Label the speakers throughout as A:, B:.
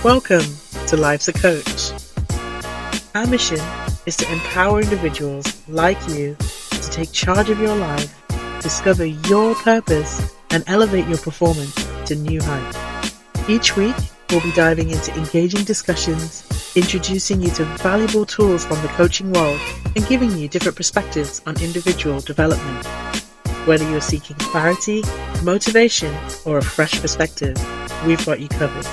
A: Welcome to Life's a Coach. Our mission is to empower individuals like you to take charge of your life, discover your purpose, and elevate your performance to new heights. Each week, we'll be diving into engaging discussions, introducing you to valuable tools from the coaching world, and giving you different perspectives on individual development. Whether you're seeking clarity, motivation, or a fresh perspective, we've got you covered.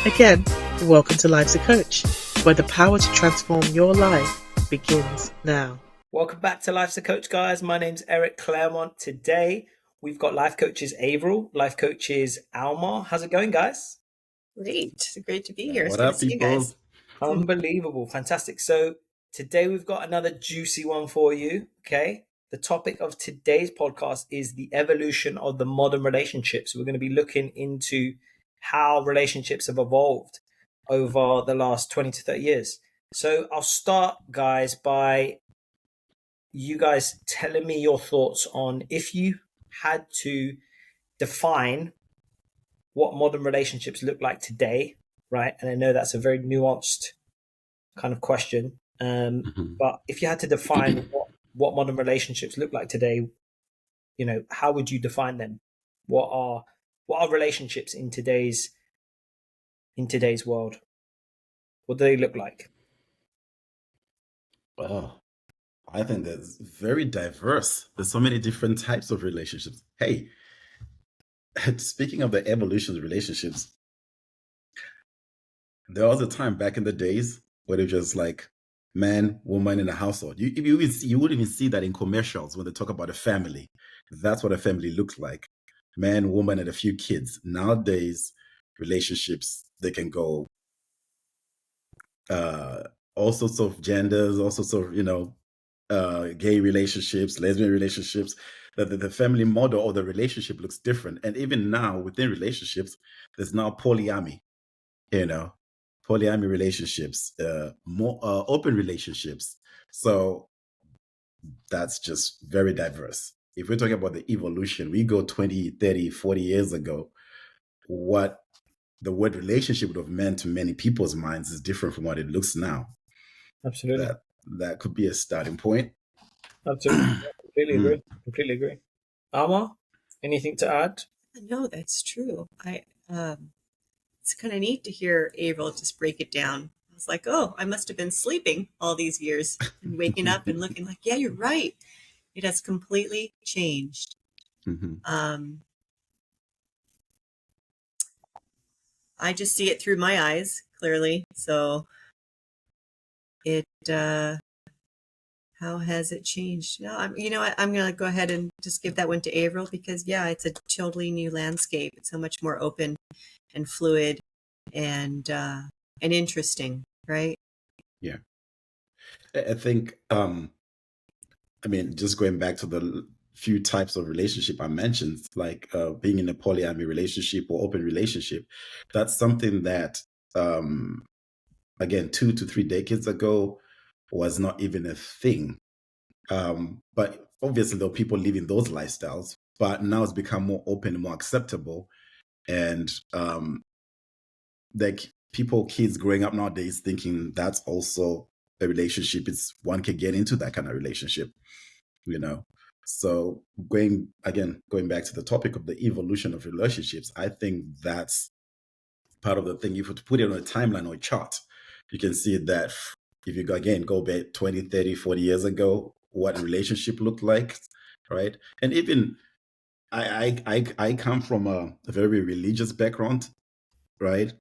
A: Again, welcome to Life's a Coach, where the power to transform your life begins now.
B: Welcome back to Life's a Coach, guys. My name's Eric Clermont. Today, we've got life coaches Avril, life coaches Almar. How's it going, guys?
C: Great to be here.
D: What up, people?
B: Unbelievable. Fantastic. So today we've got another juicy one for you. Okay. The topic of today's podcast is the evolution of the modern relationship. So we're going to be looking into how relationships have evolved over the last 20 to 30 years. So I'll start, guys, by you guys telling me your thoughts on if you had to define what modern relationships look like today, right? And I know that's a very nuanced kind of question. But if you had to define what modern relationships look like today, you know, how would you define them? What are relationships in today's world? What do they look like?
D: Well, I think that's very diverse. There's so many different types of relationships. Hey, speaking of the evolution of relationships, there was a time back in the days where it was just like man, woman in a household. You wouldn't even see that in commercials when they talk about a family. That's what a family looks like. Man, woman, and a few kids. Nowadays, relationships, they can go all sorts of genders, all sorts of, gay relationships, lesbian relationships. The family model or the relationship looks different. And even now, within relationships, there's now polyamory, polyamory relationships, more open relationships. So that's just very diverse. If we're talking about the evolution, we go 20, 30, 40 years ago, what the word relationship would have meant to many people's minds is different from what it looks now.
B: Absolutely.
D: That could be a starting point.
B: Absolutely. Completely agree. Alma, anything to add?
C: No, that's true. It's kind of neat to hear Avril just break it down. I was like, oh, I must have been sleeping all these years and waking up and looking like, yeah, you're right. It has completely changed. I just see it through my eyes, clearly. So how has it changed? No, I'm going to go ahead and just give that one to Avril because, yeah, it's a totally new landscape. It's so much more open and fluid and interesting, right?
D: Yeah. I think, just going back to the few types of relationship I mentioned, like being in a polyamory relationship or open relationship, that's something that, again, 2 to 3 decades ago was not even a thing. But obviously there were people living those lifestyles, but now it's become more open and more acceptable. And like kids growing up nowadays thinking that's also a relationship. It's one can get into that kind of relationship, So going back to the topic of the evolution of relationships, I think that's part of the thing. If you put it on a timeline or a chart, you can see that if you go back 20, 30, 40 years ago, what a relationship looked like, right? And even I come from a very religious background, right?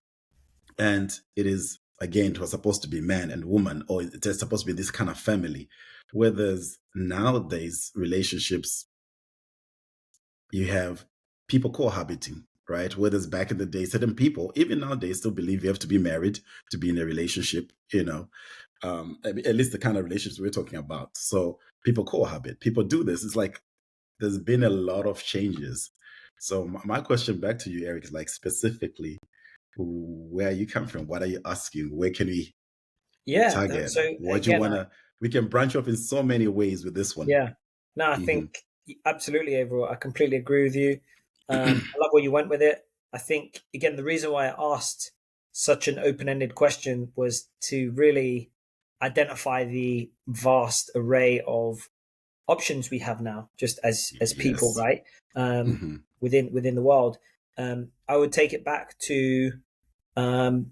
D: And it is, again, it was supposed to be man and woman, or it's supposed to be this kind of family. Whereas nowadays, relationships, you have people cohabiting, right? Whereas back in the day, certain people, even nowadays, still believe you have to be married to be in a relationship, at least the kind of relationships we're talking about. So people cohabit, people do this. It's like there's been a lot of changes. So my question back to you, Eric, is like specifically, where you come from? What are you asking? Where can we target?
B: So
D: what do you want to? We can branch off in so many ways with this one.
B: Yeah. No, I think absolutely, Avril. I completely agree with you. I love where you went with it. I think, again, the reason why I asked such an open-ended question was to really identify the vast array of options we have now, just as people,
D: Yes.
B: right? Within the world. I would take it back to, I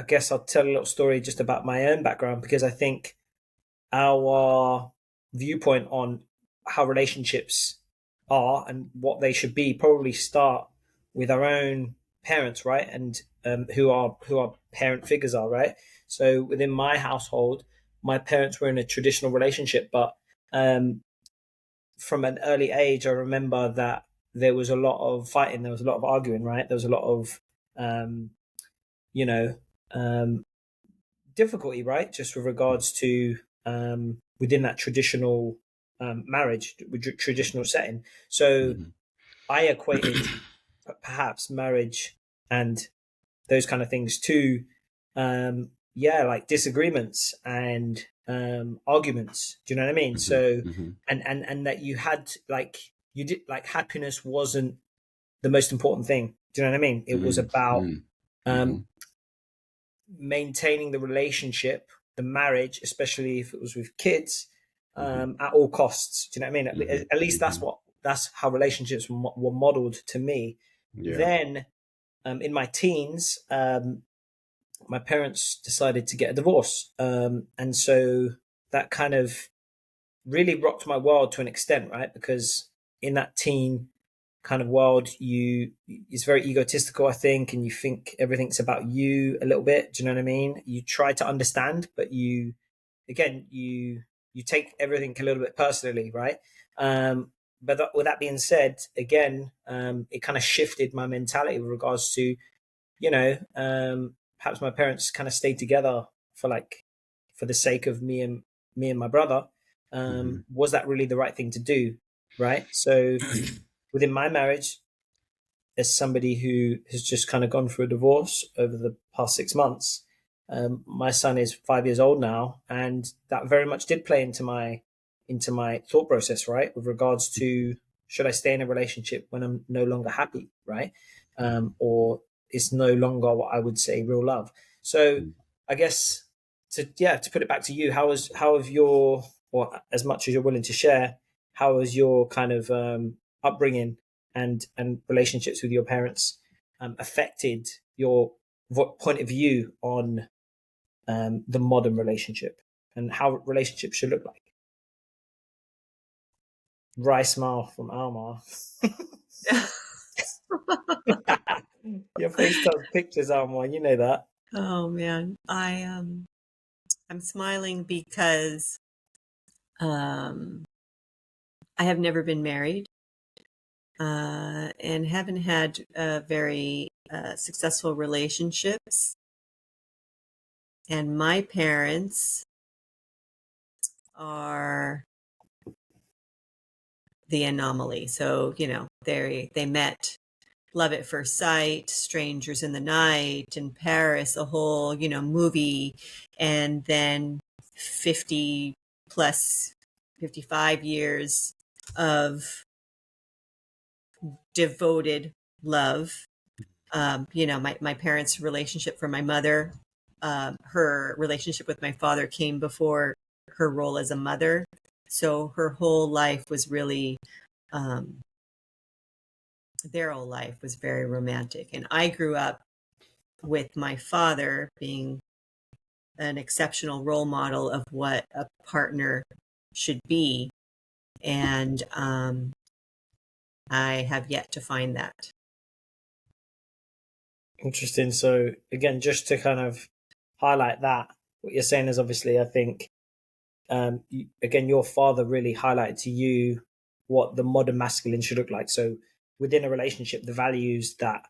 B: guess I'll tell a little story just about my own background, because I think our viewpoint on how relationships are and what they should be probably start with our own parents, right? And who our parent figures are, right? So within my household, my parents were in a traditional relationship, but from an early age, I remember that there was a lot of fighting, there was a lot of arguing, right? There was a lot of um, you know um, difficulty, right? Just with regards to within that traditional marriage, traditional setting. So
D: Mhm.
B: I equated perhaps marriage and those kind of things to, like disagreements and arguments. Do you know what I mean?
D: Mhm.
B: So,
D: Mhm.
B: and that you had like, you did like, happiness wasn't the most important thing. Do you know what I mean? It was
D: Mhm.
B: about
D: Mhm.
B: um,
D: Mhm.
B: maintaining the relationship, the marriage, especially if it was with kids,
D: Mhm.
B: at all costs. Do you know what I mean?
D: Mhm.
B: At least
D: Mhm.
B: that's how relationships were modeled to me.
D: Yeah.
B: Then, in my teens, my parents decided to get a divorce, and so that kind of really rocked my world to an extent, right? Because in that teen kind of world, you it's very egotistical, I think, and you think everything's about you a little bit. Do you know what I mean? You try to understand, but you again you take everything a little bit personally, right? But with that being said, again, it kind of shifted my mentality with regards to, perhaps my parents kind of stayed together for like for the sake of me and my brother.
D: Mhm.
B: Was that really the right thing to do? Right. So within my marriage, as somebody who has just kind of gone through a divorce over the past 6 months, my son is 5 years old now, and that very much did play into my thought process, right, with regards to should I stay in a relationship when I'm no longer happy, right, or it's no longer what I would say real love. So
D: Mhm.
B: I guess to put it back to you, how have your, or as much as you're willing to share, how has your kind of upbringing and relationships with your parents affected your point of view on the modern relationship and how relationships should look like? Wry smile from Almar. Your face tells pictures, Almar. You know that.
C: Oh man, I'm smiling because um I have never been married and haven't had very successful relationships. And my parents are the anomaly. So, they met Love at First Sight, Strangers in the Night, in Paris, a whole, movie, and then 50 plus 55 years of devoted love. My parents' relationship for my mother, her relationship with my father came before her role as a mother. So her whole life was really, um, their whole life was very romantic. And I grew up with my father being an exceptional role model of what a partner should be. And I have yet to find that.
B: Interesting. So again, just to kind of highlight that, what you're saying is obviously, I think, again, your father really highlighted to you what the modern masculine should look like. So within a relationship, the values that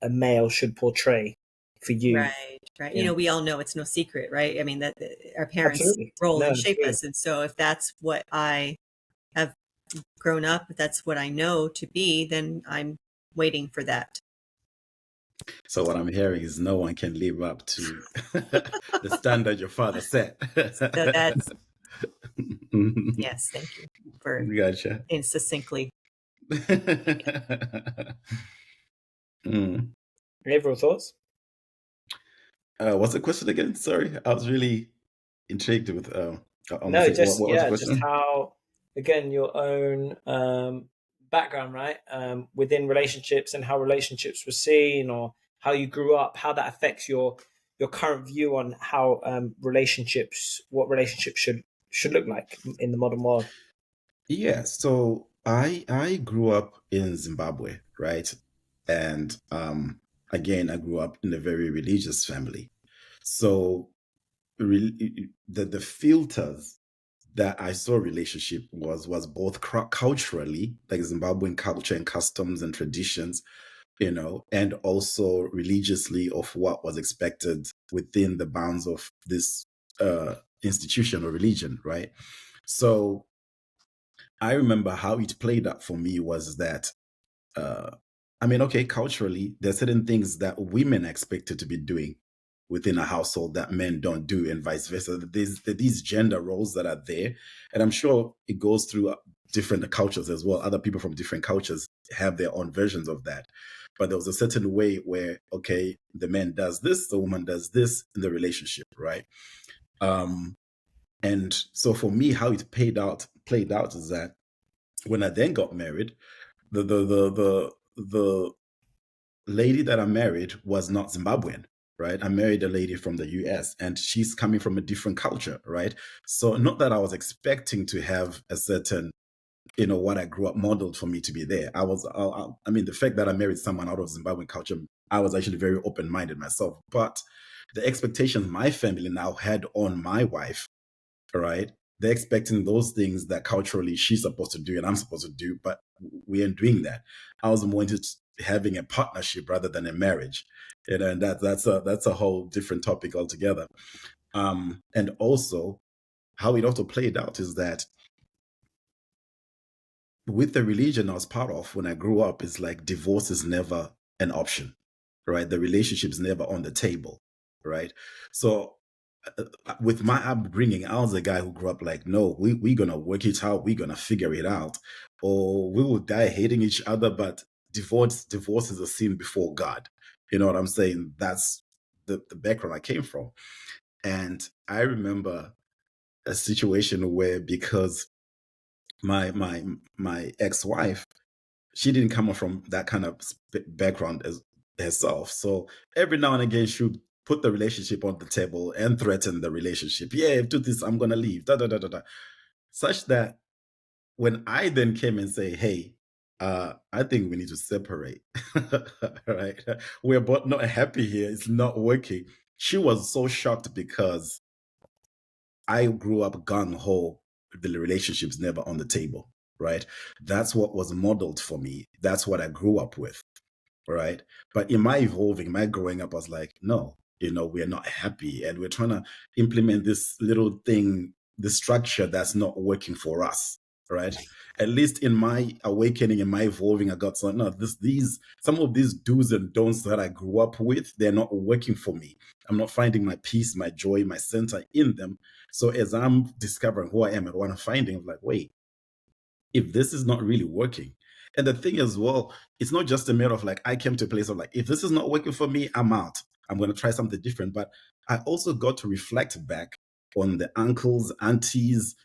B: a male should portray for you.
C: Right, right.
B: Yeah,
C: We all know it's no secret, right? I mean, that our parents
B: absolutely.
C: roll
B: No,
C: and shape
B: true.
C: us. And so if that's what I have grown up, if that's what I know to be, then I'm waiting for that.
D: So what I'm hearing is no one can live up to the standard your father set.
C: So that's, yes, thank you for
D: Gotcha.
C: succinctly.
D: Mm.
B: Avril, thoughts?
D: What's the question again? Sorry, I was really intrigued with on the
B: No,
D: what,
B: just
D: what was the
B: yeah, just
D: question?
B: how again your own background, right? Within relationships and how relationships were seen, or how you grew up, how that affects your current view on how relationships, what relationships should look like in the modern world.
D: Yeah, so I grew up in Zimbabwe, right? And again, I grew up in a very religious family. So the filters that I saw relationship was both culturally, like Zimbabwean culture and customs and traditions, and also religiously of what was expected within the bounds of this institution or religion, right? So I remember how it played out for me was that uh, I mean, okay, culturally, there are certain things that women are expected to be doing within a household that men don't do, and vice versa. These gender roles that are there, and I'm sure it goes through different cultures as well. Other people from different cultures have their own versions of that. But there was a certain way where, okay, the man does this, the woman does this in the relationship, right? Um, and so for me, how it played out is that when I then got married, the lady that I married was not Zimbabwean, right? I married a lady from the US and she's coming from a different culture, right? So not that I was expecting to have a certain, what I grew up modeled for me to be there. I mean, the fact that I married someone out of Zimbabwean culture, I was actually very open-minded myself. But the expectations my family now had on my wife, all right, they're expecting those things that culturally she's supposed to do and I'm supposed to do, but we ain't doing that. I was more into having a partnership rather than a marriage, and that's a whole different topic altogether. And also how it also played out is that with the religion I was part of when I grew up, it's like divorce is never an option, right? The relationship's never on the table, right? So with my upbringing, I was a guy who grew up like, no, we're gonna work it out, we're gonna figure it out, or we will die hating each other. But divorce is a sin before God. You know what I'm saying? That's the background I came from. And I remember a situation where because my ex-wife, she didn't come from that kind of background as herself. So every now and again, she would put the relationship on the table and threaten the relationship. Yeah, do this, I'm gonna leave. Da da da da da. Such that when I then came and say, hey, I think we need to separate. Right? We're both not happy here. It's not working. She was so shocked because I grew up gung ho. The relationship's never on the table, right? That's what was modeled for me. That's what I grew up with, right? But in my evolving, my growing up, I was like, no, we're not happy, and we're trying to implement this little thing, the structure that's not working for us, right? At least in my awakening, in my evolving, I got some no, some of these do's and don'ts that I grew up with, they're not working for me. I'm not finding my peace, my joy, my center in them. So as I'm discovering who I am and what I'm finding, I'm like, wait, if this is not really working. And the thing as well, it's not just a matter of like, I came to a place of like, if this is not working for me, I'm out. I'm going to try something different. But I also got to reflect back on the uncles, aunties,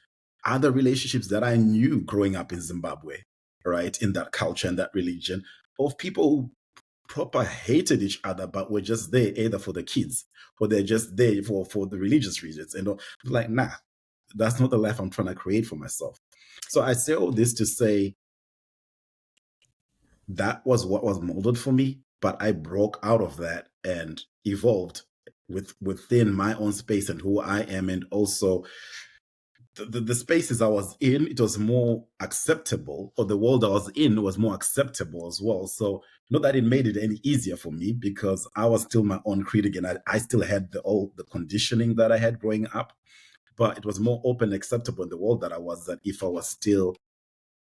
D: other relationships that I knew growing up in Zimbabwe, right? In that culture and that religion, of people who proper hated each other, but were just there either for the kids or they're just there for the religious reasons. And like, nah, that's not the life I'm trying to create for myself. So I say all this to say that was what was molded for me, but I broke out of that and evolved within my own space and who I am, and also the spaces I was in, it was more acceptable, or the world I was in was more acceptable as well. So not that it made it any easier for me, because I was still my own critic and I still had the conditioning that I had growing up, but it was more open and acceptable in the world that I was, than if I was still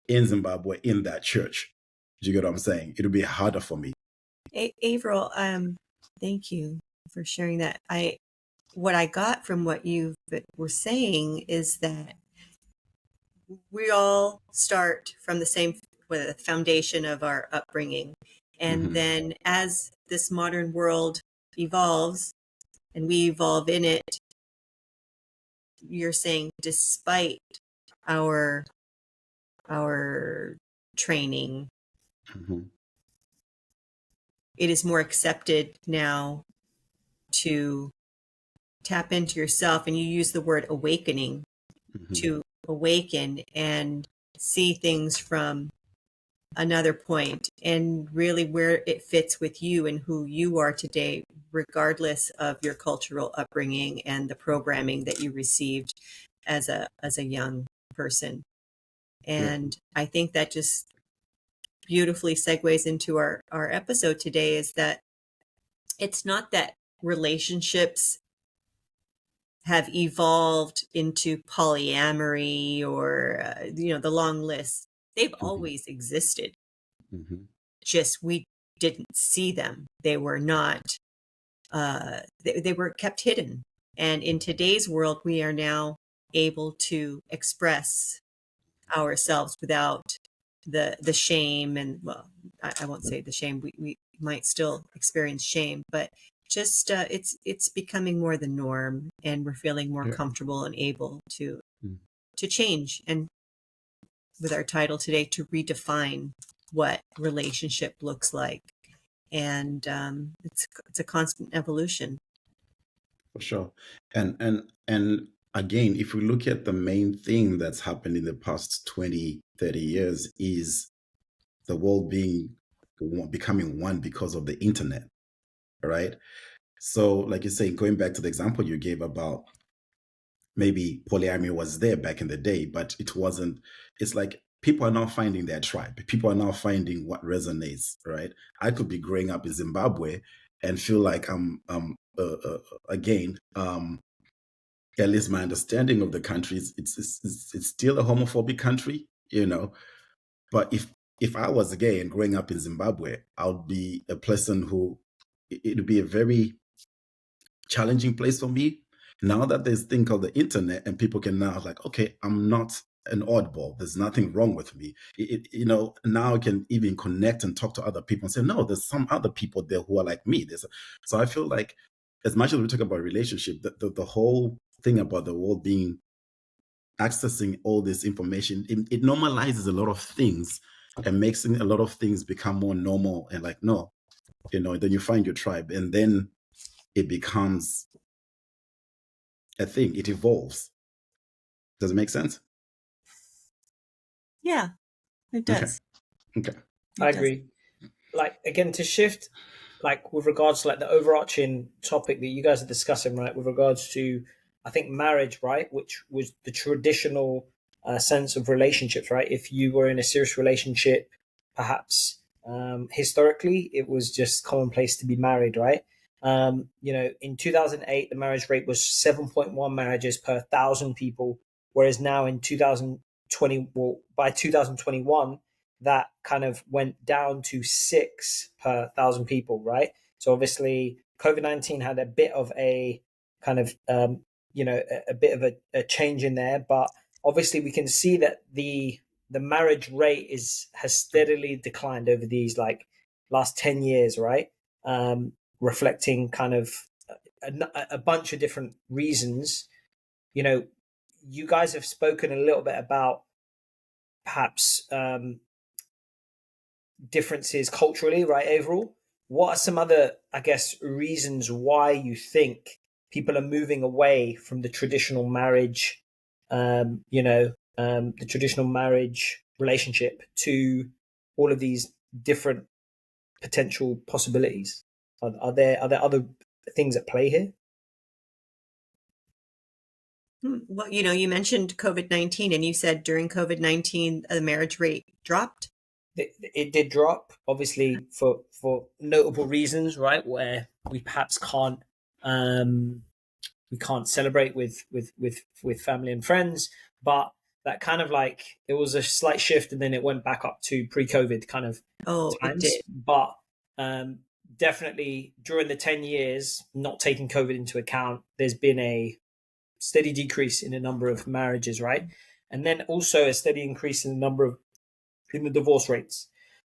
D: in Zimbabwe in that church. Do you get what I'm saying? It would be harder for me.
C: Avril, thank you for sharing that. What I got from what you were saying is that we all start from the same with the foundation of our upbringing, And then as this modern world evolves and we evolve in it, you're saying despite our training, it is more accepted now to tap into yourself, and you use the word awakening, to awaken and see things from another point, and really where it fits with you and who you are today, regardless of your cultural upbringing and the programming that you received as a young person. And I think that just beautifully segues into our episode today, is that it's not that relationships have evolved into polyamory or the long list. They've always existed. Just we didn't see them. They were not they were kept hidden. And in today's world, we are now able to express ourselves without the shame. And well, I won't say the shame. We might still experience shame, but just it's becoming more the norm, and we're feeling more comfortable and able to change. And with our title today, to redefine what relationship looks like. And it's a constant evolution.
D: For sure. And again, if we look at the main thing that's happened in the past 20, 30 years is the world becoming one because of the internet, right? So like you say, going back to the example you gave about maybe polyamory was there back in the day, but it wasn't. It's like people are now finding their tribe. People are now finding what resonates, right? I could be growing up in Zimbabwe and feel like again, at least my understanding of the country is it's still a homophobic country, But if I was gay and growing up in Zimbabwe, I would be a person who it would be a very challenging place for me. Now that there's thing called the internet and people can now like, okay, I'm not an oddball. There's nothing wrong with me. Now I can even connect and talk to other people and say, no, there's some other people there who are like me. So I feel like as much as we talk about relationship, the whole thing about the world being accessing all this information, it normalizes a lot of things and makes a lot of things become more normal and like, no, then you find your tribe and then it becomes a thing. It evolves. Does it make sense?
C: Yeah, it does.
D: Okay.
B: I agree. Like, again, to shift, like with regards to like the overarching topic that you guys are discussing, right, with regards to, I think, marriage, right, which was the traditional sense of relationships, right? If you were in a serious relationship, perhaps historically, it was just commonplace to be married, right? In 2008, the marriage rate was 7.1 marriages per 1,000 people, whereas now in 2020, well, by 2021, that kind of went down to 6 per 1,000 people, right? So obviously, COVID-19 had a bit of a kind of, a bit of a change in there, but obviously we can see that the marriage rate has steadily declined over these like last 10 years, right? Reflecting kind of a bunch of different reasons. You guys have spoken a little bit about perhaps differences culturally, right, Avril? What are some other, I guess, reasons why you think people are moving away from the traditional marriage, the traditional marriage relationship to all of these different potential possibilities? Are there other things at play here?
C: Well, you mentioned COVID-19, and you said during COVID-19, the marriage rate dropped.
B: It did drop, obviously for notable reasons, right? Where we perhaps can't celebrate with family and friends, but that kind of like it was a slight shift, and then it went back up to pre-COVID kind of times.
C: It did.
B: But definitely during the 10 years, not taking COVID into account, there's been a steady decrease in the number of marriages, right? And then also a steady increase in the divorce rates.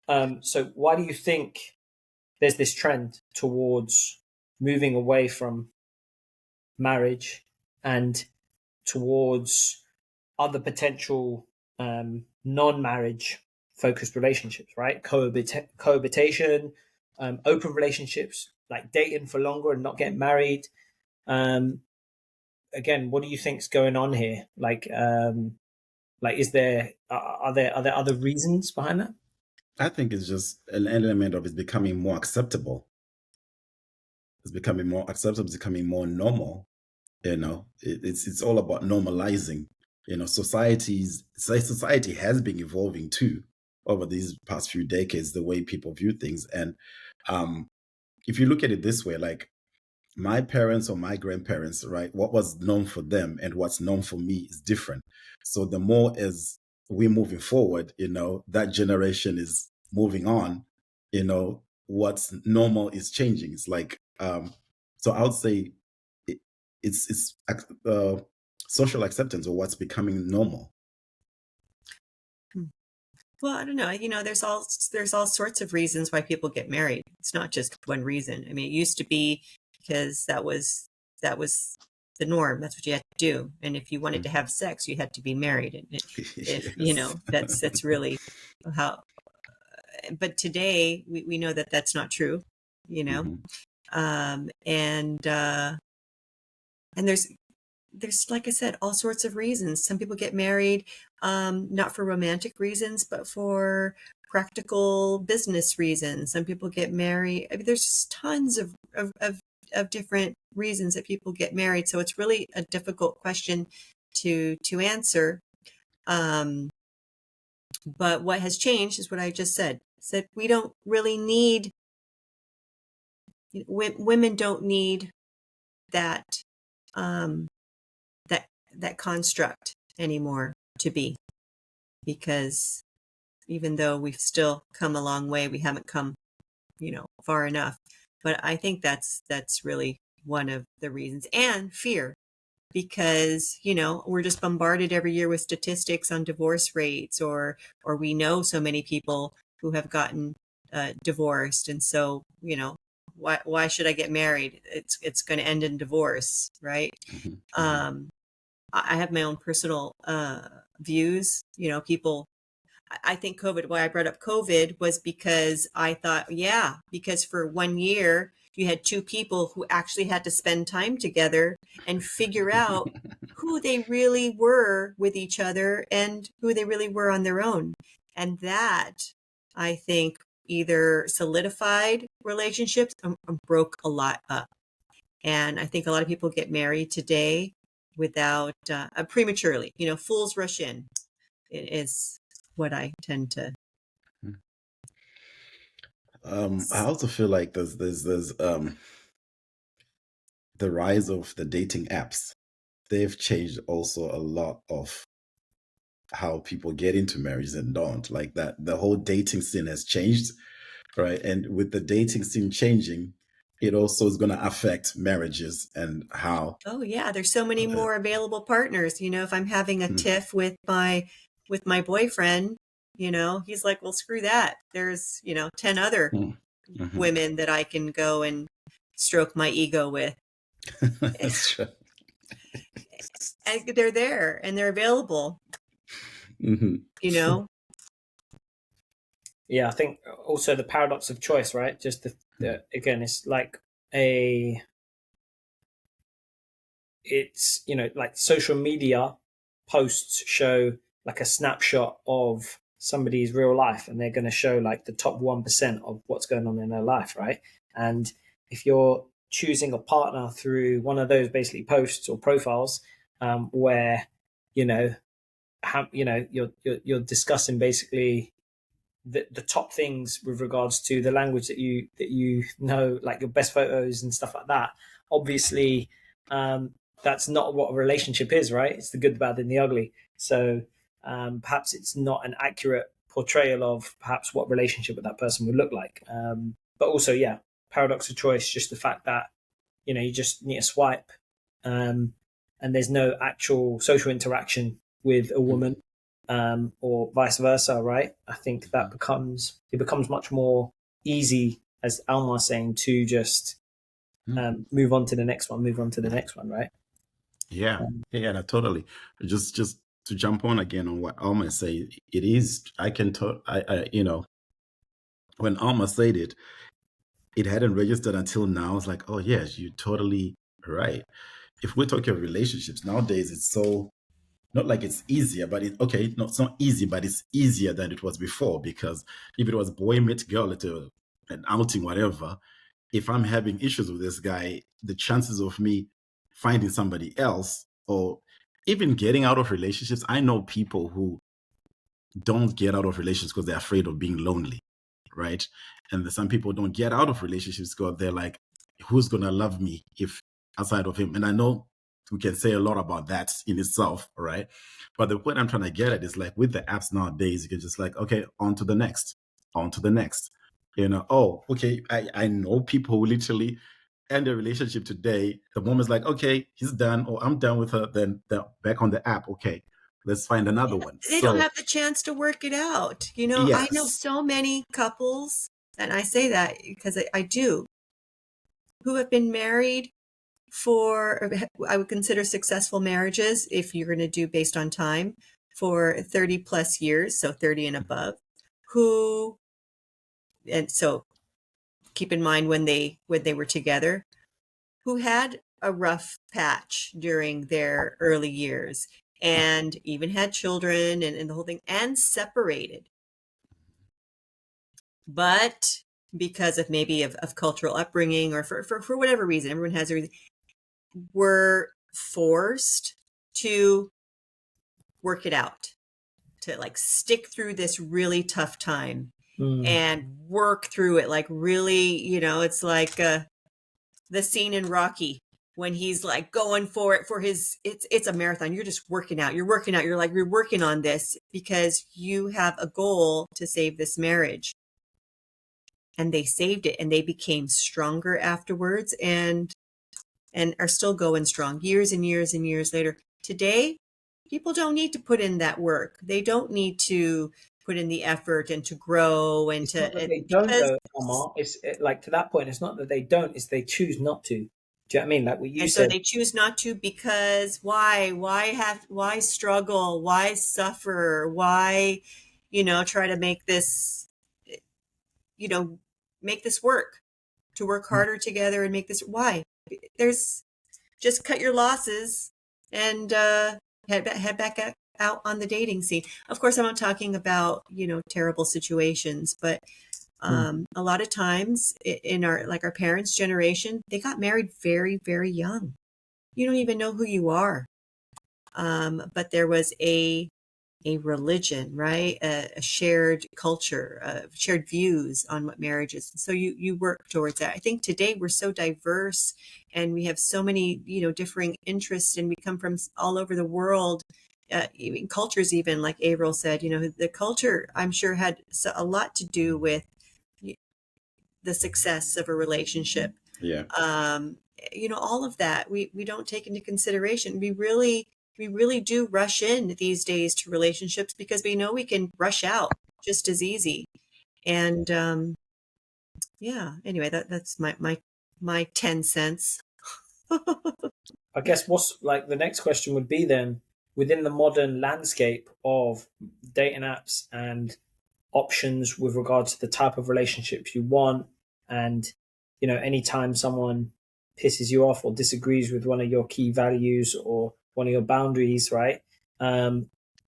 B: So why do you think there's this trend towards moving away from marriage and towards other potential non-marriage focused relationships, right? Cohabitation, open relationships, like dating for longer and not getting married. Again, what do you think's going on here? Like is there are there other reasons behind that?
D: I think it's just an element of it's becoming more acceptable. It's becoming more acceptable, it's becoming more normal. It's all about normalizing. Society has been evolving too over these past few decades, the way people view things. And if you look at it this way, like my parents or my grandparents, right, what was known for them and what's known for me is different. So the more as we're moving forward, that generation is moving on, what's normal is changing. It's like, so I would say it's social acceptance or what's becoming normal.
C: Well, I don't know. There's all sorts of reasons why people get married. It's not just one reason. I mean, it used to be because that was the norm. That's what you had to do. And if you wanted to have sex, you had to be married. And
D: Yes.
C: that's really how. But today we know that that's not true.
D: Mhm.
C: And there's, like I said, all sorts of reasons. Some people get married, not for romantic reasons, but for practical business reasons. Some people get married. I mean, there's just tons of different reasons that people get married. So it's really a difficult question to answer. But what has changed is what I just said. Said we don't really need, women don't need that that construct anymore to be, because even though we've still come a long way, we haven't come far enough. But I think that's really one of the reasons. And fear, because we're just bombarded every year with statistics on divorce rates, or we know so many people who have gotten divorced, and so why should I get married? It's going to end in divorce, right?
D: Mhm.
C: I have my own personal views. People, I think why I brought up COVID was because I thought, because for 1 year you had two people who actually had to spend time together and figure out who they really were with each other and who they really were on their own. And that, I think, either solidified relationships or broke a lot up. And I think a lot of people get married today without prematurely. Fools rush in. It is what I tend to.
D: I also feel like there's the rise of the dating apps. They've changed also a lot of how people get into marriage and don't. Like that, the whole dating scene has changed, right? And with the dating scene changing, it also is going to affect marriages and how.
C: Oh yeah, there's so many more available partners. If I'm having a
D: Mm.
C: tiff with my boyfriend, he's like, well, screw that. There's 10 other
D: Mhm.
C: women that I can go and stroke my ego with.
D: That's true.
C: And they're there and they're available.
D: Mhm.
B: Yeah, I think also the paradox of choice, right? Just again, it's like it's like social media posts show like a snapshot of somebody's real life, and they're going to show like the top 1% of what's going on in their life, right? And if you're choosing a partner through one of those basically posts or profiles, where you're discussing basically the top things with regards to the language that you know, like your best photos and stuff like that, obviously that's not what a relationship is, right? It's the good, the bad, and the ugly. So perhaps it's not an accurate portrayal of perhaps what relationship with that person would look like. But also, paradox of choice, just the fact that you just need a swipe, and there's no actual social interaction with a woman, or vice versa, right? I think that becomes much more easy as Almar's saying, to just move on to the next one, right?
D: Yeah, yeah, no, totally. Just to jump on again on what Alma say, it is. I can when Alma said it, it hadn't registered until now. It's like, oh yes, you're totally right. If we're talking of relationships nowadays, it's so not like it's easier, but it's not easy, but it's easier than it was before. Because if it was boy met girl at an outing, whatever, if I'm having issues with this guy, the chances of me finding somebody else or even getting out of relationships, I know people who don't get out of relationships because they're afraid of being lonely, right? And some people don't get out of relationships because they're like, who's going to love me if outside of him? And I know we can say a lot about that in itself, right? But the point I'm trying to get at is like with the apps nowadays, you can just like, okay, on to the next, on to the next. Oh, okay, I know people who literally end a relationship today. The woman's like, okay, he's done, or I'm done with her, then they're back on the app. Okay, let's find another one.
C: They don't have the chance to work it out.
D: Yes.
C: I know so many couples, and I say that because I do, who have been married for, I would consider successful marriages, if you're going to do based on time, for 30 plus years, so 30 and above, and so keep in mind when they were together, who had a rough patch during their early years and even had children and the whole thing, and separated. But because of maybe of cultural upbringing or for whatever reason, everyone has a reason, were forced to work it out, to like stick through this really tough time and work through it. Like really, it's like the scene in Rocky when he's like going for it for it's a marathon. You're just working out. You're working on this because you have a goal to save this marriage. And they saved it, and they became stronger afterwards and are still going strong years and years and years later. Today, people don't need to put in that work. They don't need to put in the effort and to grow and
B: they don't though, Omar. It's like to that point, it's not that they don't, it's they choose not to. Do you know what I mean? Like what you said.
C: So they choose not to because why struggle? Why suffer? Why, try to make this, make this work, to work harder together and make this. Why? There's just cut your losses and head back out on the dating scene. Of course, I'm not talking about, terrible situations, but a lot of times in our parents' generation, they got married very, very young. You don't even know who you are. But there was a religion, right? A shared culture, shared views on what marriage is. So you work towards that. I think today we're so diverse and we have so many, differing interests, and we come from all over the world. Even cultures, even like Avril said, the culture, I'm sure, had a lot to do with the success of a relationship.
D: Yeah.
C: All of that we don't take into consideration. We really do rush in these days to relationships because we know we can rush out just as easy. And anyway, that's my 10 cents.
B: I guess what's like the next question would be then, within the modern landscape of dating apps and options with regards to the type of relationships you want, and anytime someone pisses you off or disagrees with one of your key values or one of your boundaries, right,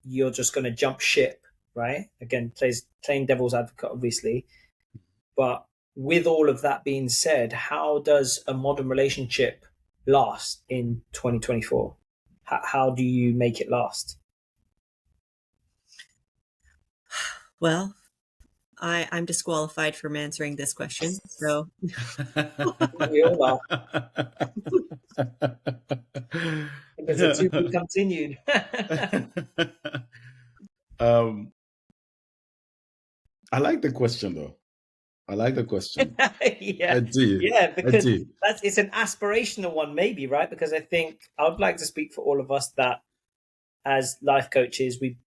B: you're just going to jump ship, right? Again, playing devil's advocate, obviously. But with all of that being said, how does a modern relationship last in 2024? How do you make it last?
C: Well, I'm disqualified from answering this question. So
B: we all are. Because it's to be continued.
D: I like the question though. I like the question.
B: Yeah.
D: I do.
B: Yeah, because it's an aspirational one, maybe, right? Because I think I would like to speak for all of us that as life coaches, we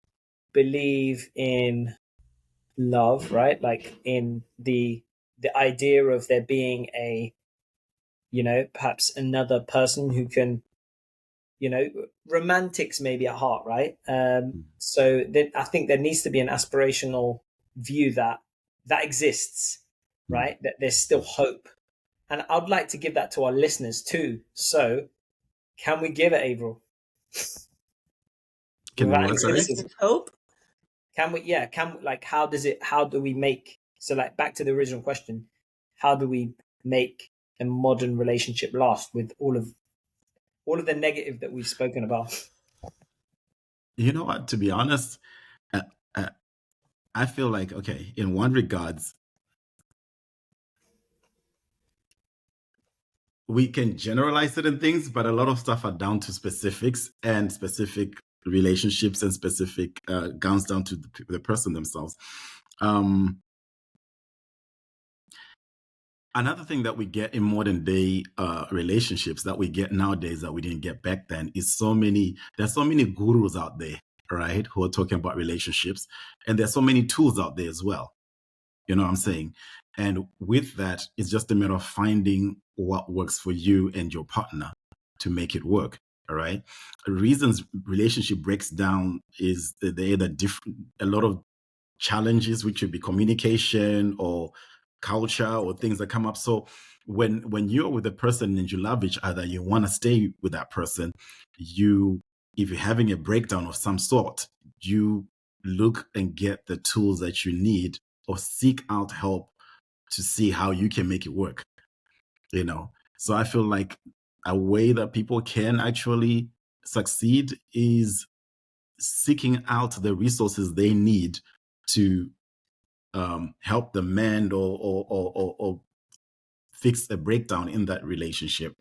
B: believe in love, right? Like in the the idea of there being a, perhaps another person who can, romantics maybe at heart, right? So I think there needs to be an aspirational view that exists, right? That there's still hope. And I'd like to give that to our listeners too. So can we give it, Avril?
D: Can we
B: Without
D: what,
B: any
D: sorry?
B: criticism.
C: Hope.
B: How do we make, so like back to the original question, how do we make a modern relationship last with all of the negative that we've spoken about?
D: You know what? To be honest, uh, uh, I feel like, okay, in one regards, we can generalize certain things, but a lot of stuff are down to specifics and specific relationships and specific comes down to the person themselves. Another thing that we get in modern day relationships that we get nowadays that we didn't get back then is there's so many gurus out there, right, who are talking about relationships, and there's so many tools out there as well. You know what I'm saying? And with that, it's just a matter of finding what works for you and your partner to make it work. All right. Reasons relationship breaks down is they're either different, a lot of challenges, which would be communication or culture or things that come up. So when you're with a person and you love each other, you want to stay with that person, if you're having a breakdown of some sort, you look and get the tools that you need or seek out help to see how you can make it work. So I feel like a way that people can actually succeed is seeking out the resources they need to help them mend or fix a breakdown in that relationship.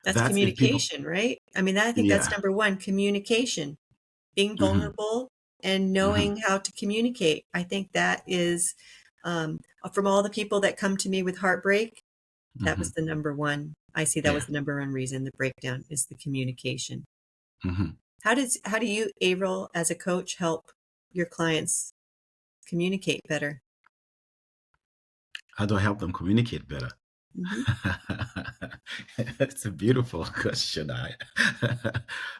C: That's communication, right? I mean, I think that's
D: Yeah.
C: number one, communication, being vulnerable and knowing how to communicate. I think that is, from all the people that come to me with heartbreak, that was the number one. I see that was the number one reason, the breakdown is the communication. How do you, Avril, as a coach, help your clients communicate better?
D: How do I help them communicate better? It's a beautiful question.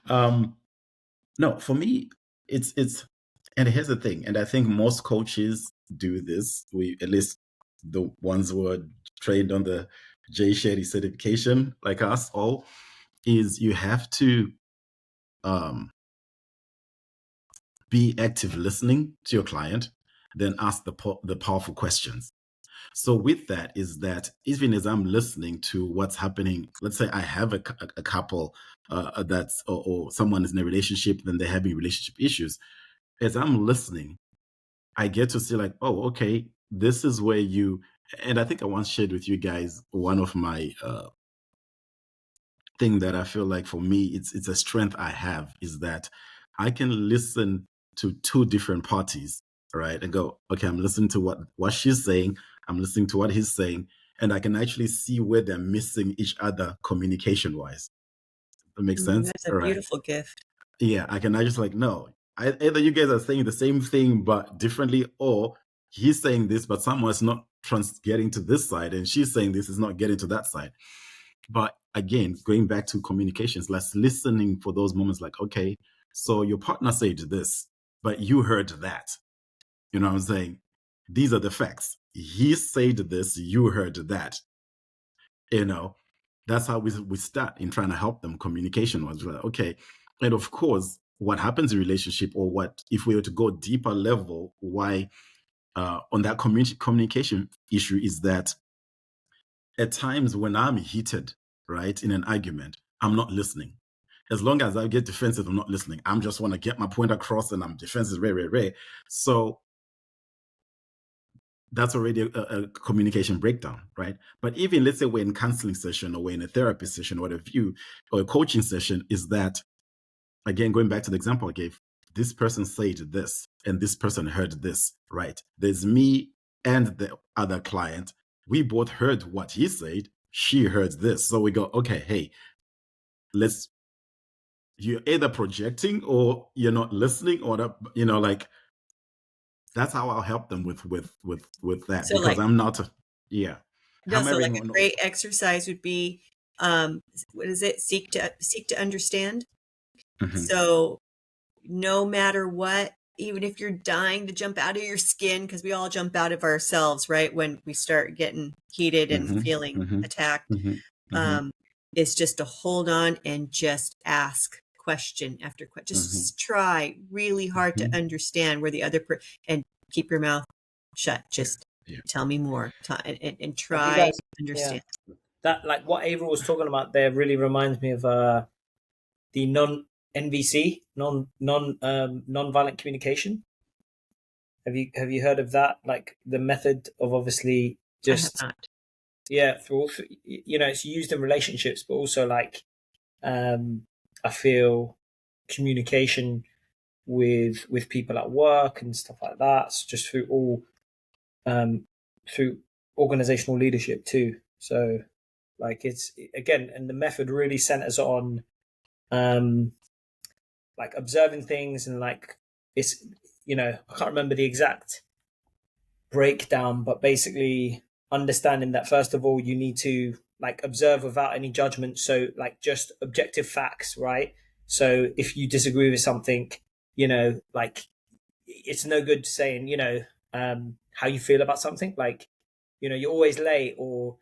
D: No, for me, it's and here's the thing, and I think most coaches do this. At least the ones who are trained on the J Shetty certification, like us all, is you have to be active listening to your client, then ask the powerful questions. So with that is that even as I'm listening to what's happening, let's say I have a couple that's or someone is in a relationship, then they're having relationship issues. As I'm listening, I get to see like, oh, okay, this is where and I think I once shared with you guys one of my thing that I feel like for me, it's a strength I have is that I can listen to two different parties, right? And go, okay, I'm listening to what she's saying. I'm listening to what he's saying. And I can actually see where they're missing each other communication wise. That makes sense?
C: That's a
D: All right.
C: beautiful gift.
D: Yeah, I can just like, no, either you guys are saying the same thing, but differently, or he's saying this, but someone's not getting to this side and she's saying this is not getting to that side. But again, going back to communications, let's listening for those moments like, okay, so your partner said this, but you heard that. You know what I'm saying? These are the facts. He said this, you heard that. That's how we start in trying to help them communication was like, okay. And of course, what happens in relationship or what, if we were to go deeper level, why on that communication issue is that at times when I'm heated, right, in an argument, I'm not listening. As long as I get defensive, I'm not listening. I'm just want to get my point across and I'm defensive, rare. So that's already a communication breakdown, right? But even let's say we're in counseling session or we're in a therapy session or a coaching session, is that, again, going back to the example I gave, this person said this and this person heard this, right? There's me and the other client. We both heard what he said. She heard this. So we go, okay, hey, you're either projecting or you're not listening or, like, that's how I'll help them with that.
C: So
D: because
C: like,
D: I'm not Yeah. How
C: Also,
D: marrying
C: like a
D: on?
C: great exercise would be, what is it? Seek to understand.
D: Mhm,
C: So no matter what, even if you're dying to jump out of your skin, because we all jump out of ourselves, right? When we start getting heated and
D: mhm,
C: feeling
D: mhm,
C: attacked,
D: mhm, mhm,
C: um, is just to hold on and just ask question after question.
D: mhm,
C: Just try really hard to
D: mhm.
C: understand where the other and keep your mouth shut.
D: Yeah,
C: Just
D: yeah.
C: tell me more and
B: Have you
C: try
B: guys?
C: to
B: Yeah,
C: understand.
B: that like what Avril was talking about there really reminds me of the non NVC, non-violent communication. Have you heard of that? Like the method of obviously
C: I have
B: just,
C: not.
B: yeah, it's used in relationships, but also like um I feel communication with people at work and stuff like that. So just um through organizational leadership too. So like it's again, and the method really centers on um like observing things and like it's, I can't remember the exact breakdown, but basically understanding that first of all you need to like observe without any judgment, so like just objective facts, right? So if you disagree with something, like it's no good saying, how you feel about something, like, you're always late, or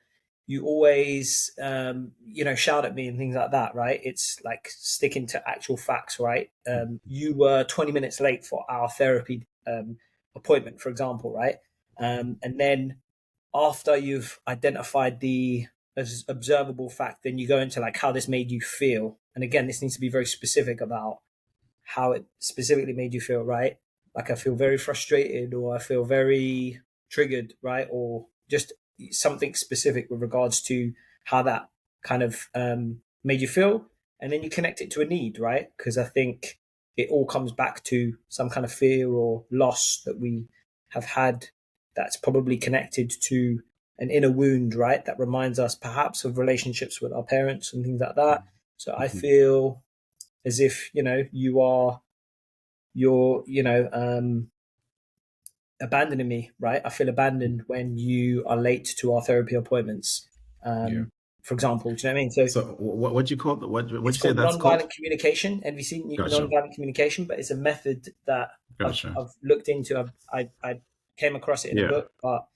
B: you always shout at me and things like that, right? It's like sticking to actual facts, right? You were 20 minutes late for our therapy appointment, for example, right? And then after you've identified the observable fact, then you go into like how this made you feel. And again, this needs to be very specific about how it specifically made you feel, right? Like I feel very frustrated, or I feel very triggered, right? Or just something specific with regards to how that kind of made you feel. And then you connect it to a need, right? Because I think it all comes back to some kind of fear or loss that we have had, that's probably connected to an inner wound, right? That reminds us perhaps of relationships with our parents and things like that. So I
D: Mhm.
B: feel as if you're abandoning me, right? I feel abandoned when you are late to our therapy appointments,
D: Yeah.
B: for example. Do you know what I mean? So
D: So what you call what
B: it's
D: you say
B: called
D: that's called?
B: non-violent communication, NVC,
D: Gotcha.
B: non-violent communication, but it's a method that I've,
D: Gotcha.
B: I've looked into. I came across it in a
D: Yeah.
B: book, but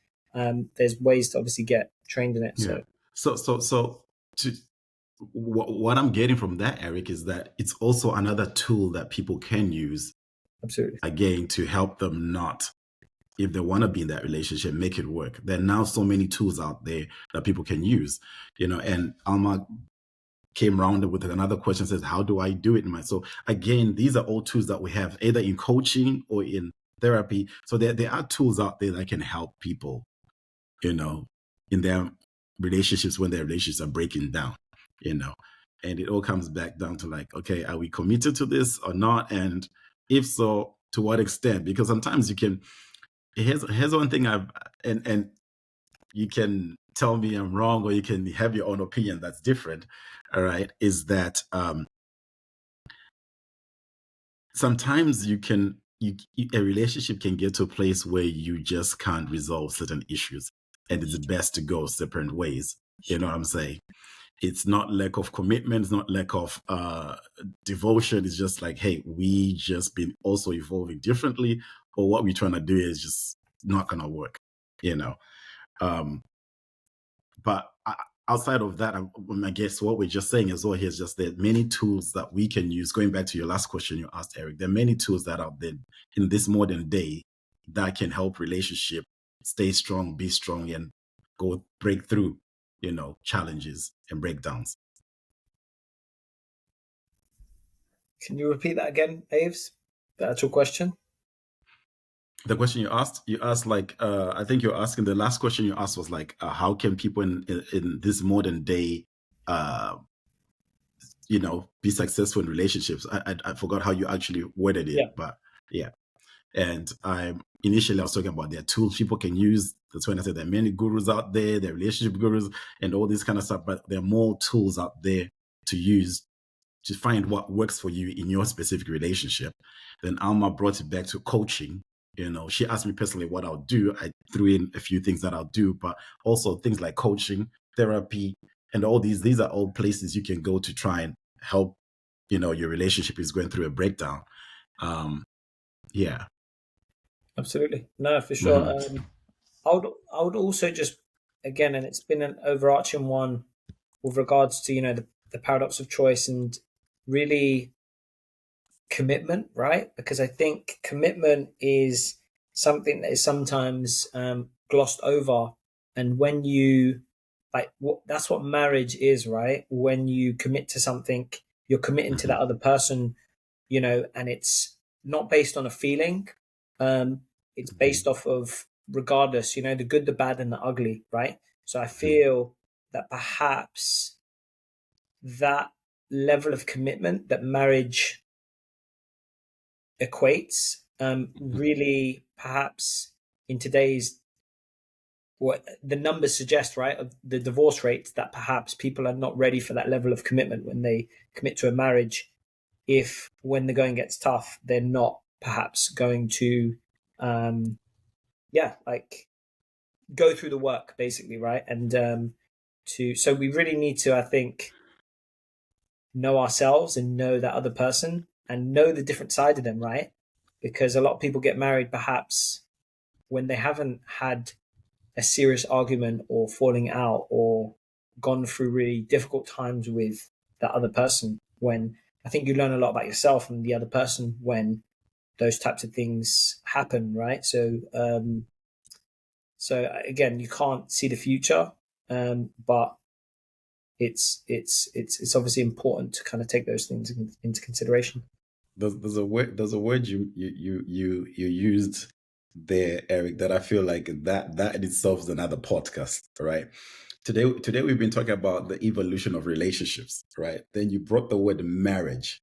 B: there's ways to obviously get trained in it.
D: Yeah.
B: So
D: So to what I'm getting from that, Eric, is that it's also another tool that people can use
B: absolutely.
D: again to help them not, if they want to be in that relationship, make it work. There are now so many tools out there that people can use, and Alma came around with another question, says, how do I do it in my, so again, these are all tools that we have either in coaching or in therapy. So there are tools out there that can help people, in their relationships when their relationships are breaking down, you know. And it all comes back down to like, okay, are we committed to this or not? And if so, to what extent? Because sometimes you can, here's one thing and you can tell me I'm wrong, or you can have your own opinion that's different. All right. Is that sometimes a relationship can get to a place where you just can't resolve certain issues, and it's best to go separate ways. You know what I'm saying? It's not lack of commitment, it's not lack of devotion. It's just like, hey, we just been also evolving differently, or what we're trying to do is just not gonna work, you know. Um, but outside of that, I guess what we're just saying as well here is just that many tools that we can use. Going back to your last question you asked, Eric, there are many tools that are there in this modern day that can help relationship stay strong, be strong, and go break through, challenges and breakdowns.
B: Can you repeat that again, Aves? The actual question?
D: The question you asked like, I think you're asking, the last question you asked was like, how can people in this modern day, uh, be successful in relationships? I forgot how you actually worded it,
B: Yeah.
D: but yeah. And I was talking about their tools people can use. That's when I said there are many gurus out there, there are relationship gurus and all this kind of stuff, but there are more tools out there to use to find what works for you in your specific relationship. Then Alma brought it back to coaching. She asked me personally what I'll do. I threw in a few things that I'll do, but also things like coaching, therapy, and all these are all places you can go to try and help, your relationship is going through a breakdown. Yeah.
B: Absolutely. No, for sure.
D: Mm-hmm.
B: I would also just, again, and it's been an overarching one with regards to, the paradox of choice and really commitment, right? Because I think commitment is something that is sometimes glossed over. And when you, that's what marriage is, right? When you commit to something, you're committing to
D: Mm-hmm.
B: that other person, and it's not based on a feeling. It's based off of, regardless, the good, the bad, and the ugly, right? So I feel that perhaps that level of commitment that marriage equates, really perhaps in today's, what the numbers suggest, right, of the divorce rates, that perhaps people are not ready for that level of commitment when they commit to a marriage. If when the going gets tough, they're not perhaps going to, like, go through the work, basically, right? And so we really need to, I think, know ourselves and know that other person and know the different side of them, right? Because a lot of people get married perhaps when they haven't had a serious argument or falling out or gone through really difficult times with that other person. When I think you learn a lot about yourself and the other person when those types of things happen, right? So again, you can't see the future, but it's obviously important to kind of take those things into consideration.
D: There's a word you used there, Eric, that I feel like that in itself is another podcast, right? Today we've been talking about the evolution of relationships, right? Then you brought the word marriage,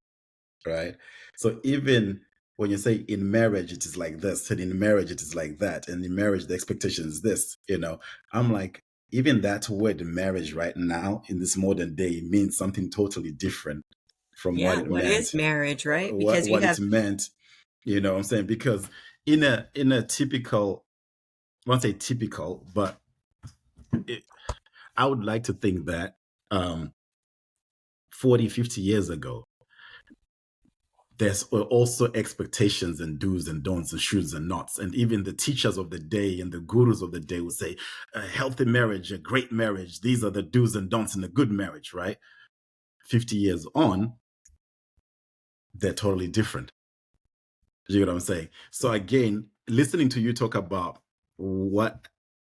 D: right? So even when you say in marriage it is like this, and in marriage it is like that, and in marriage the expectation is this, I'm like, even that word marriage right now in this modern day means something totally different from what
C: Yeah,
D: it
C: what
D: meant,
C: is marriage, right?
D: what
C: Because you
D: what it
C: have,
D: meant. What I'm saying? Because in a typical, I won't say typical, but it, I would like to think that 40, 50 years ago, there's also expectations and do's and don'ts and shoulds and nots. And even the teachers of the day and the gurus of the day would say, a healthy marriage, a great marriage, these are the do's and don'ts in a good marriage, right? 50 years on, they're totally different. You get what I'm saying? So again, listening to you talk about what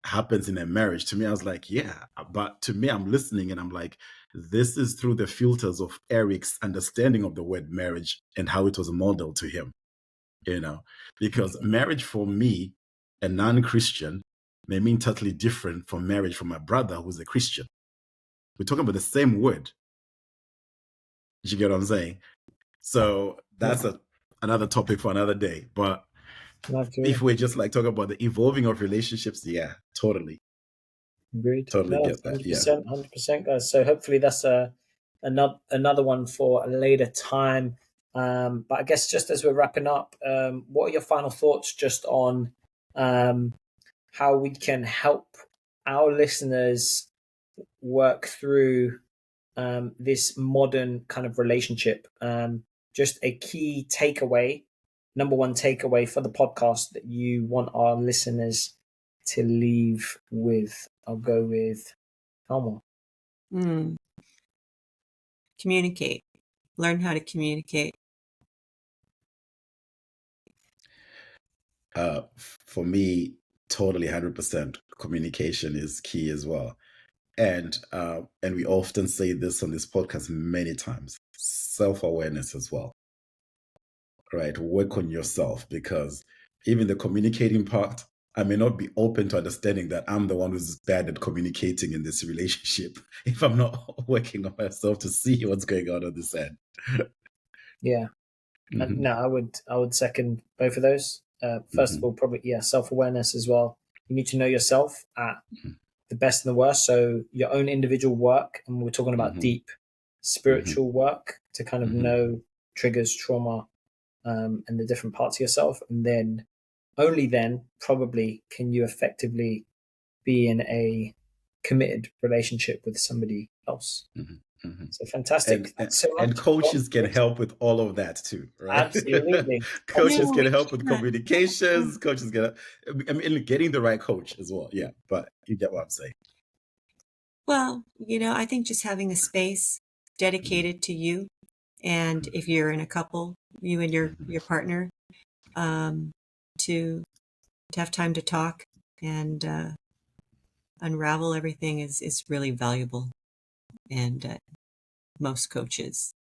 D: happens in a marriage, to me, I was like, yeah. But to me, I'm listening and I'm like, this is through the filters of Eric's understanding of the word marriage and how it was modeled to him, because marriage for me, a non-Christian, may mean totally different from marriage for my brother who's a Christian. We're talking about the same word. You get what I'm saying? So that's another topic for another day. But if we're just like talking about the evolving of relationships, yeah, totally
B: Agreed. No,
D: get that. Yeah.
B: 100%, guys. So hopefully that's another one for a later time. But I guess just as we're wrapping up, what are your final thoughts just on how we can help our listeners work through this modern kind of relationship? Just a key takeaway, number one takeaway for the podcast that you want our listeners to leave with. I'll go with Almar.
C: communicate. Learn how to communicate.
D: For me, totally 100% communication is key as well. And we often say this on this podcast many times, self-awareness as well, right? Work on yourself, because even the communicating part, I may not be open to understanding that I'm the one who's bad at communicating in this relationship if I'm not working on myself to see what's going on this end.
B: Yeah. No, I would second both of those. First of all, probably self-awareness as well. You need to know yourself at the best and the worst. So your own individual work, and we're talking about deep spiritual work to kind of know triggers, trauma, and the different parts of yourself, and then only then probably can you effectively be in a committed relationship with somebody else. So fantastic. Thanks so
D: And
B: much.
D: coaches can help with all of that too, right?
B: Absolutely.
D: Coaches
C: No,
D: can
C: we
D: help with
C: can't.
D: communications. Coaches can, I mean, getting the right coach as well. Yeah, but you get what I'm saying.
C: Well, I think just having a space dedicated to you, and if you're in a couple, you and your partner, to have time to talk and unravel everything is really valuable. And most coaches,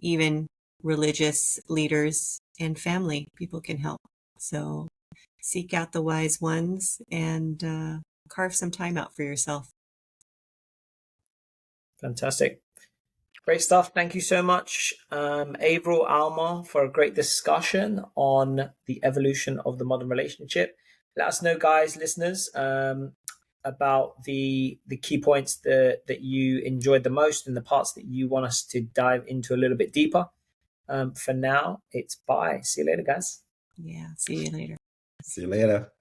C: even religious leaders and family, people can help. So seek out the wise ones and carve some time out for yourself.
B: Fantastic. Great stuff. Thank you so much, Avril, Almar, for a great discussion on the evolution of the modern relationship. Let us know, guys, listeners, about the key points that you enjoyed the most and the parts that you want us to dive into a little bit deeper. For now, it's bye. See you later, guys.
C: Yeah, see you later.
D: See you later.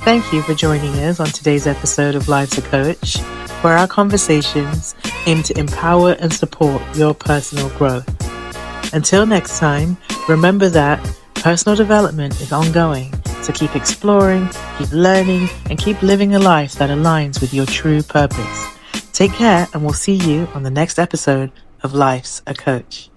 A: Thank you for joining us on today's episode of Life's a Coach, where our conversations aim to empower and support your personal growth. Until next time, remember that personal development is ongoing, so keep exploring, keep learning, and keep living a life that aligns with your true purpose. Take care, and we'll see you on the next episode of Life's a Coach.